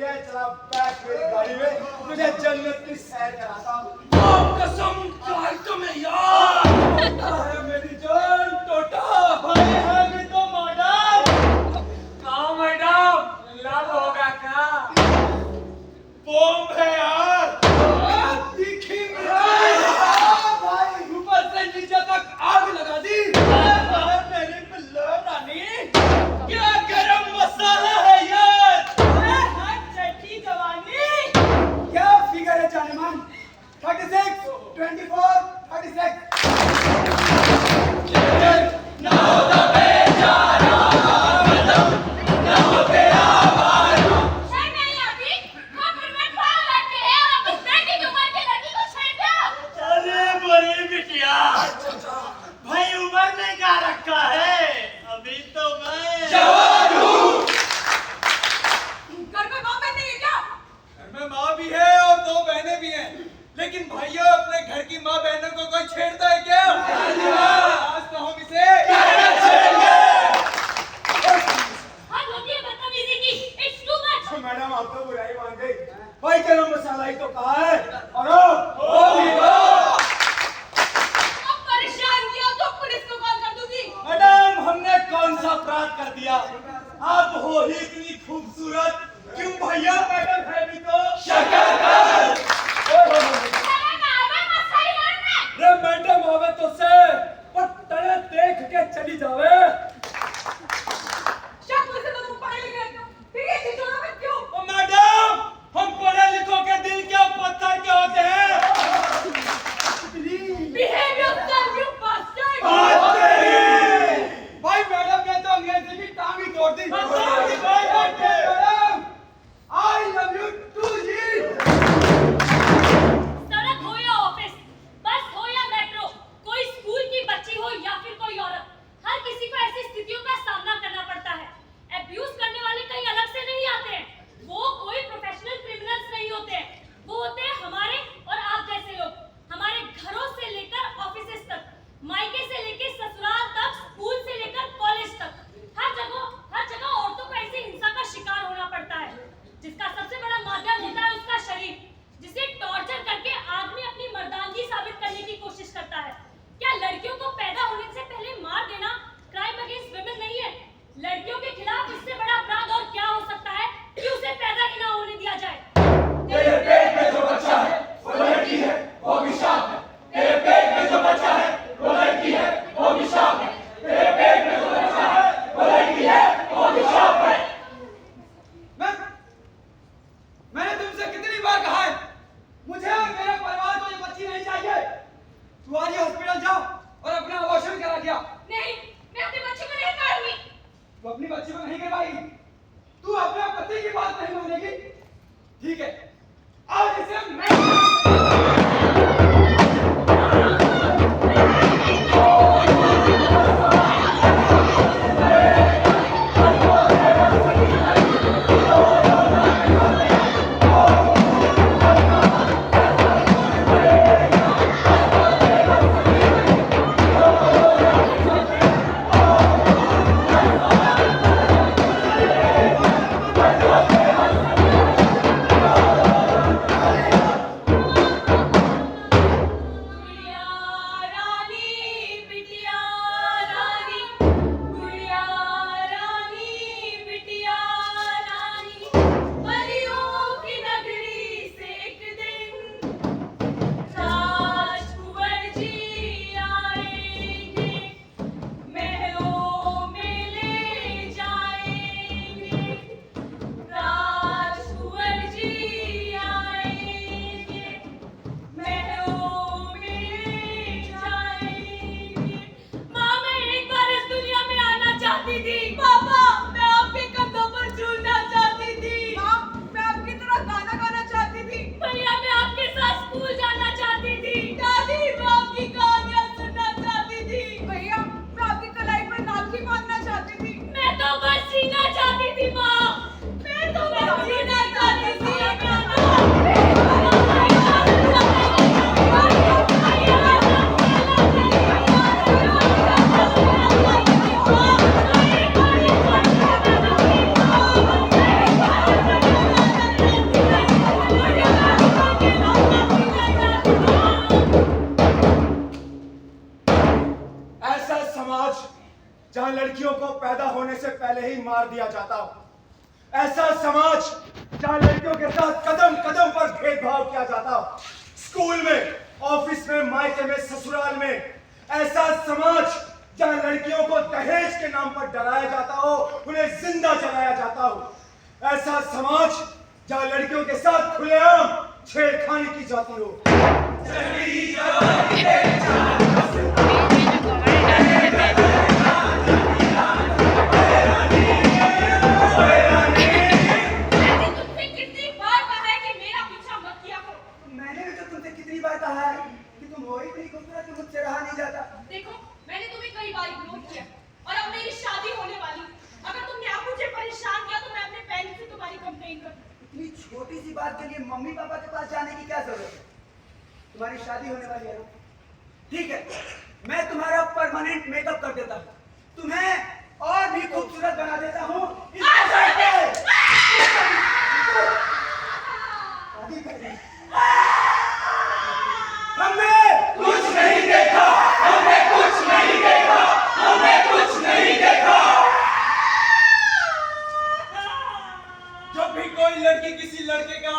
है, चला बैठ मेरी गाड़ी में, तुझे जन्नत की सैर कराता हूँ। कसम चाहे तुम्हें यार है मेरी जान टोटा भाई है भी तो मॉडल। कहाँ मैडम लव होगा क्या? बॉम्ब है यार, तीखी मिठाई भाई, ऊपर से नीचे तक आग लगा दी। मेरी बिल्लो रानी, क्या गरम मसाला है यार। चट्टी जवानी, क्या फिगर है जानेमान? 36, 24, 36। शर्म नहीं आती? खबर में पाँव लटके हैं और अपनी बेटी की उम्र की लड़की को छेड़ रहे हो। अरे बड़ी बिटिया, भाई उम्र में क्या रखा है? अभी तो मैं जवान हूँ। घर में माँ बहन नहीं है क्या? घर में माँ भी है और दो बहनें भी हैं, लेकिन भाइयों अपने घर की माँ बहनों को कोई छेड़ता है क्या? आज तो हम इसे हद होती है बदतमीजी की। It's too much. मैडम आप तो बुराई मान गई, भाई गरम मसाला ही तो कहा है। और ओ भी दो। अब परेशान किया तो पुलिस को कॉल कर दूंगी। मैडम हमने कौन सा अपराध कर दिया? आप हो ही इतनी खूबसूरत, क्यों भैया मैडम है भी तो शक्ल कर। अरे नावे मसाई लड़ने। रे मैडम आवे तो से, पर तने देख के चली जावे। शक्ल से तो तुम पढ़े लिखे हो। फिर ये चीज़ों में क्यों? ओ मैडम, हम पढ़े लिखों के दिल क्या पत्थर के होते हैं। Behave yourself, you bastard. बात तेरी। भाई मैडम ने तो अंग्रेजी की टांग ही तोड़ दी। Madam, I love you too जी। सड़क हो या ऑफिस, बस हो या मेट्रो, कोई स्कूल की बच्ची हो या फिर कोई औरत, हर किसी को ऐसी स्थितियों का सामना करना पड़ता है। अब्यूज करने वाले कहीं अलग से नहीं आते हैं, वो कोई प्रोफेशनल क्रिमिनल्स नहीं होते हैं, वो होते हैं हमारे और आप जैसे लोग। हमारे घरों से लेकर ऑफिसेस तक, मायके से लेकर ससुराल तक, स्कूल से लेकर कॉलेज तक, हर जगह औरतों को ऐसी हिंसा का शिकार होना पड़ता है, जिसका सबसे बड़ा माध्यम होता है उसका शरीर, जिसे टॉर्चर करके आदमी अपनी मर्दानगी साबित करने की कोशिश करता है। क्या लड़कियों को पैदा होने से पहले मार देना क्राइम अगेंस्ट विमेन नहीं है? लड़कियों के खिलाफ इससे बड़ा अपराध और क्या हो सकता है कि उसे पैदा ही ना होने दिया जाए। तेरे पेट में जो बच्चा है वो लड़की है, वो अभिशाप है। तेरे पेट में जो बच्चा है वो लड़की है, वो अभिशाप है। तेरे पेट में जो बच्चा है वो लड़की है, वो अभिशाप है। मैंने तुमसे कितनी बार कहा है, मुझे और मेरे परिवार को ये बच्ची नहीं चाहिए। तू आज हॉस्पिटल जाओ और अपना अबॉर्शन करा दिया। नहीं, मैं अपनी बच्ची को नहीं मारूंगी। तू अपनी बच्ची को नहीं करवाएगी, तू अपने पति की बात नहीं मानेगी, ठीक है? आज इसे मैं पहले ही मार दिया जाता हो। ऐसा समाज जहां लड़कियों के साथ कदम कदम पर भेदभाव किया जाता हो, स्कूल में, ऑफिस में, मायके में, ससुराल में। ऐसा समाज जहां लड़कियों को दहेज के नाम पर डराया जाता हो, उन्हें जिंदा जलाया जाता हो। ऐसा समाज जहां लड़कियों के साथ खुलेआम छेड़खानी की जाती हो। मैंने भी तो तुमसे कितनी बार कहा है कि तुम हो ही इतनी खूबसूरत कि मुझसे रहा नहीं जाता। देखो, मैंने तुम्हें कई बार इग्नोर किया और अब मेरी शादी होने वाली। अगर तुमने अब मुझे परेशान किया तो मैं अपने पेरेंट्स से तुम्हारी कंप्लेंट कर दूंगी। इतनी छोटी सी बात के लिए मम्मी पापा के पास जाने की क्या जरूरत है? तुम्हारी शादी होने वाली है ना? ठीक है, मैं तुम्हारा परमानेंट मेकअप कर देता हूँ, तुम्हें और भी खूबसूरत बना देता हूँ। हमने कुछ नहीं देखा, हमने कुछ नहीं देखा, हमने कुछ नहीं देखा। जब भी कोई लड़की किसी लड़के का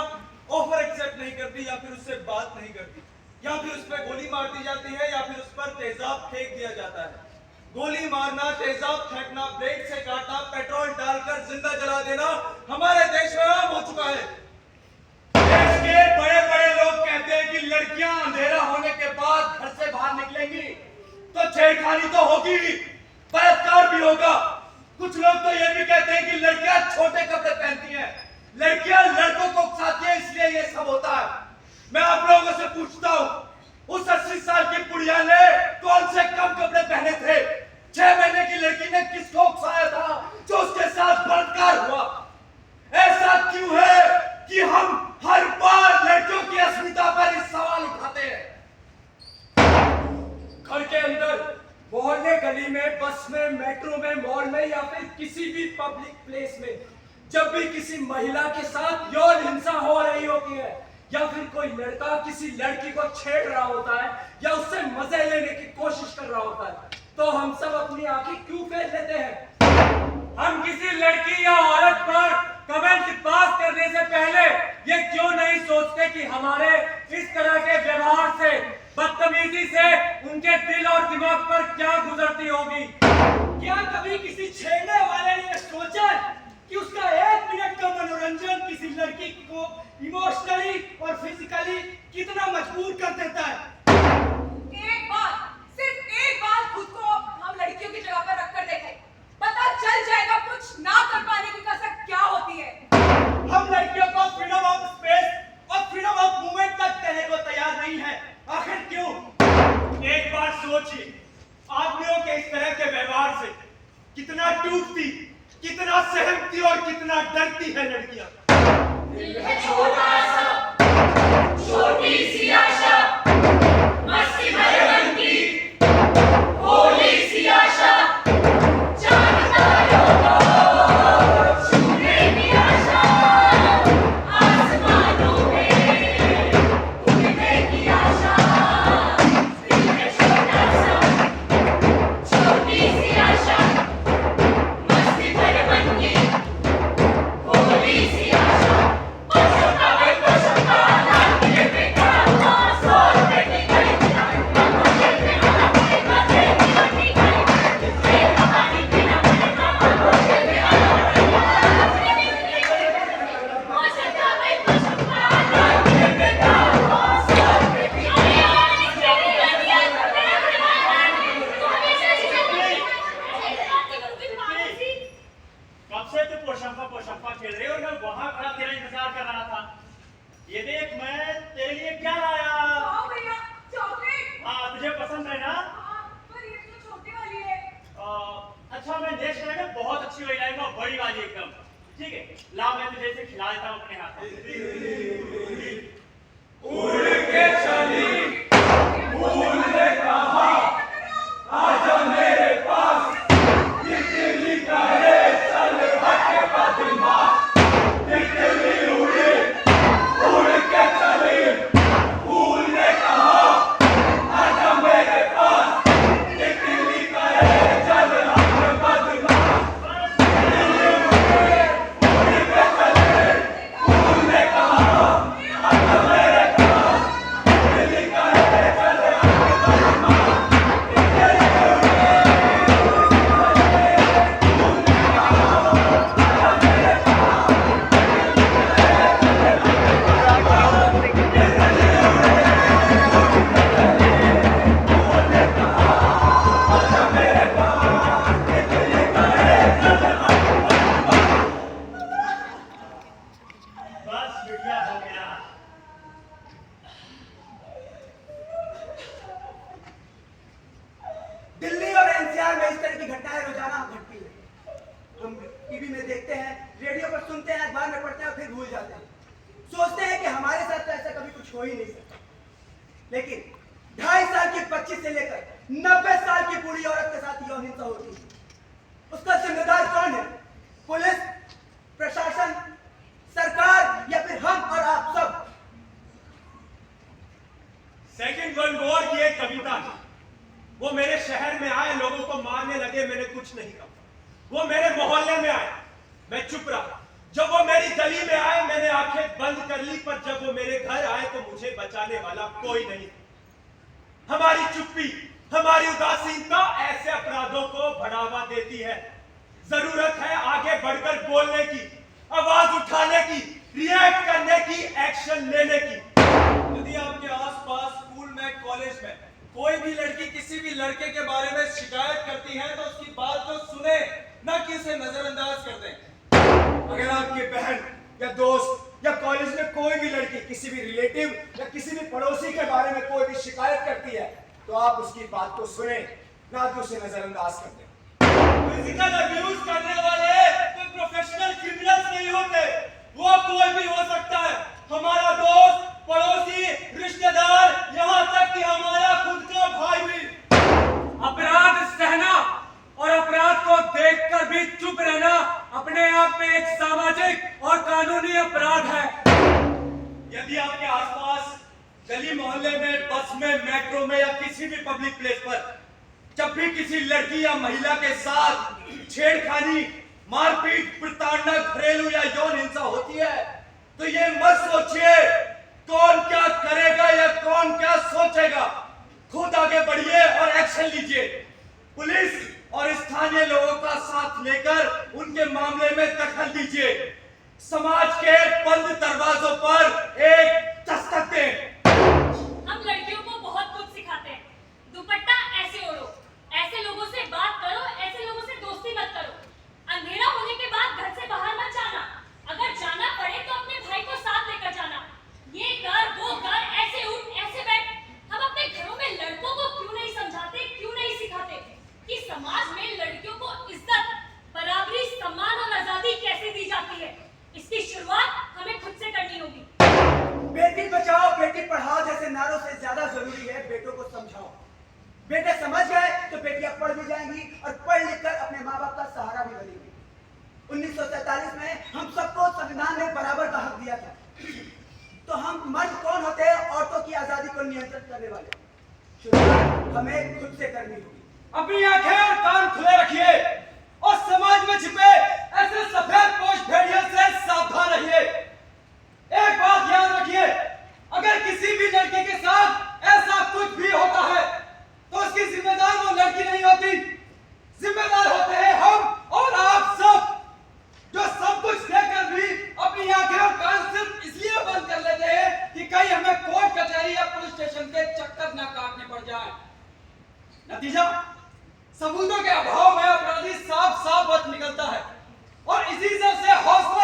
ऑफर एक्सेप्ट नहीं करती या फिर उससे बात नहीं करती, या फिर उस पर गोली मार दी जाती है या फिर उस पर तेजाब फेंक दिया जाता है। गोली मारना, तेजाब फेंकना, ब्लेड से काटना, पेट्रोल डालकर जिंदा जला देना हमारे देश में आम हो चुका है। देश के बड़े बड़े लोग कहते हैं कि लड़कियां अंधेरा होने के बाद घर से बाहर निकलेंगी तो छेड़खानी तो होगी, बलात्कार भी होगा। कुछ लोग तो ये भी कहते हैं कि लड़कियां छोटे कपड़े पहनती हैं, लड़कियां लड़कों को उकसाती हैं, इसलिए ये सब होता है। मैं आप लोगों से पूछता हूँ, उस 80 साल की बुढ़िया ने कौन से कम कपड़े पहने थे? 6 महीने की लड़की ने किसको उकसाया था जो उसके साथ बलात्कार हुआ? ऐसा क्यों है कि हम हर बार लड़कियों की अस्मिता पर इस सवाल उठाते हैं? घर के अंदर, मोहल्ले, गली में, बस में, मेट्रो में, मॉल में या फिर किसी भी पब्लिक प्लेस में जब भी किसी महिला के साथ यौन हिंसा हो रही होती है या फिर कोई लड़का किसी लड़की को छेड़ रहा होता है या उससे मजे लेने की कोशिश कर रहा होता है, तो हम सब अपनी आंखें क्यों फेर लेते हैं? हम किसी लड़की या औरत पर कमेंट पास करने से पहले ये क्यों नहीं सोचते कि हमारे इस तरह के व्यवहार से, बदतमीजी से उनके दिल और दिमाग पर क्या गुजरती होगी? क्या कभी किसी छेड़ने वाले ने सोचा कि उसका 1 मिनट का मनोरंजन किसी लड़की को इमोशनली और फिजिकली कितना मजबूर कर देता है? एक बार, सिर्फ एक बार खुद को हम लड़कियों की जगह पर रखकर देखें, पता चल जाएगा कुछ ना कर पाने की कसक क्या होती है। हम लड़कियों को फ्रीडम ऑफ स्पेस और फ्रीडम ऑफ मूवमेंट तक देने को तैयार नहीं है। आखिर क्यों? एक बार सोचिए, आदमियों के इस तरह के व्यवहार से कितना टूटती, कितना सहमती और कितना डरती है लड़कियां। दिल है छोटा सा, छोटी सी आशा, मस्ती भरे मन की भोली सी आशा, चांद तारों को छूने की आशा, आसमानों में उड़ने की आशा। दिल है छोटा सा, छोटी सी आशा, मस्ती भरे मन की भोली सी आशा। कब से तू पोशंपा खेल रही हो? मैं वहां खड़ा तेरा इंतजार कर रहा था। ये देख, मैं तेरे लिए क्या लाया। वाह भैया, चॉकलेट। हाँ, तुझे पसंद है ना? हाँ, पर ये तो छोटी वाली है। अच्छा, मैं नेक्स्ट टाइम में बहुत अच्छी वाली लाऊंगा, बड़ी वाली एकदम। ठीक है, ला, मैं तुझे इसे खिला देता हूँ अपने हाथ से। उड़ के चली, फूल ने कहा, आजा मेरे पास, तितली कहे चल हट बदमाश, तितली उड़ी, उड़ के चली, फूल ने कहा, आजा मेरे पास, तितली कहे चल हट बदमाश। बढ़िया हो गया। दिल्ली और एनसीआर में इस तरह की घटनाएं रोजाना घटती है। हम टीवी में देखते हैं, रेडियो पर सुनते हैं, अखबार में पढ़ते हैं और फिर भूल जाते हैं। सोचते हैं कि हमारे साथ तो ऐसा कभी कुछ हो ही नहीं सकता। लेकिन 2.5 साल की बच्ची से लेकर 90 साल की बूढ़ी औरत के साथ यौन हिंसा होती है। उसका जिम्मेदार कौन है? पुलिस, प्रशासन, सरकार या फिर हम और आप सब? सेकेंड वर्ल्ड वॉर की एक कविता है। वो मेरे शहर में आए, लोगों को मारने लगे, मैंने कुछ नहीं कहा। वो मेरे मोहल्ले में आए, मैं चुप रहा। जब वो मेरी गली में आए, मैंने आंखें बंद कर ली। पर जब वो मेरे घर आए तो मुझे बचाने वाला कोई नहीं। हमारी चुप्पी, हमारी उदासीनता ऐसे अपराधों को बढ़ावा देती है। जरूरत है आगे बढ़कर बोलने की, आवाज उठाने की, रिएक्ट करने की, एक्शन लेने की। यदि आपके आसपास स्कूल में, कॉलेज में कोई भी लड़की किसी भी लड़के के बारे में शिकायत करती है तो उसकी बात को सुने, न कि उसे नजरअंदाज कर दें। अगर आपकी बहन या दोस्त या कॉलेज में कोई भी लड़की किसी भी रिलेटिव या किसी भी पड़ोसी के बारे में कोई भी शिकायत करती है तो आप उसकी बात को सुने, ना कि उसे नजरअंदाज कर दें। फिजिकल अब्यूज करने वाले कोई प्रोफेशनल क्रिमिनल्स नहीं होते। वो कोई भी हो सकता है, हमारा दोस्त, पड़ोसी, रिश्तेदार, यहाँ तक कि हमारा खुद का भाई भी। अपराध सहना और अपराध को देखकर भी चुप रहना अपने आप में एक सामाजिक और कानूनी अपराध है। यदि आपके आसपास गली मोहल्ले में, बस में, मेट्रो में या किसी भी पब्लिक प्लेस पर जब भी किसी लड़की या महिला के साथ छेड़खानी, मारपीट, प्रताड़ना, घरेलू या यौन हिंसा होती है तो ये मत सोचिए कौन क्या करेगा या कौन क्या सोचेगा। खुद आगे बढ़िए और एक्शन लीजिए। पुलिस और स्थानीय लोगों का साथ लेकर उनके मामले में दखल दीजिए। समाज के बंद दरवाजों पर एक दस्तक दें। हम लड़कियों को बहुत कुछ सिखाते हैं। दुपट्टा ऐसे ओढ़ो, ऐसे लोगों से बात करो, ऐसे लोगों से दोस्ती मत करो, अंधेरा होने के बाद घर से बाहर मत जाना, अगर जाना पड़े तो अपने भाई को साथ लेकर जाना, ये कर वो कर, ऐसे उठ ऐसे बैठ। हम अपने घरों में लड़कों को क्यों नहीं समझाते, क्यों नहीं सिखाते कि समाज में लड़कियों को इज्जत, बराबरी, सम्मान और आजादी कैसे दी जाती है? इसकी शुरुआत हमें खुद से करनी होगी। बेटी बचाओ, बेटी पढ़ाओ जैसे नारों से ज्यादा जरूरी है बेटों को समझाओ। बेटे समझ गए तो बेटियां पढ़ भी जाएंगी और पढ़ लिख कर अपने माँ बाप का सहारा भी बनेंगी। 1947 में हम सबको संविधान ने बराबर का हक दिया था। तो हम मर्द कौन होते हैं औरतों की आजादी को नियंत्रित करने वाले? शुरुआत हमें खुद से करनी होगी। अपनी आंखें और कान खुले रखिए और समाज में छिपे ऐसे सफेद पोश भेड़ियों से सावधान रहिए। एक बात याद रखिए, अगर किसी भी लड़की के साथ ऐसा कुछ भी होता है तो उसकी जिम्मेदार वो लड़की नहीं होती, जिम्मेदार होते हैं हम और आप सब, जो सब कुछ देखकर भी अपनी आंखें और कान सिर्फ इसलिए बंद कर लेते हैं कि कहीं हमें कोर्ट कचहरी या पुलिस स्टेशन के चक्कर ना काटने पड़ जाए। नतीजा, सबूतों के अभाव में अपराधी साफ साफ बच निकलता है और इसी से हौसला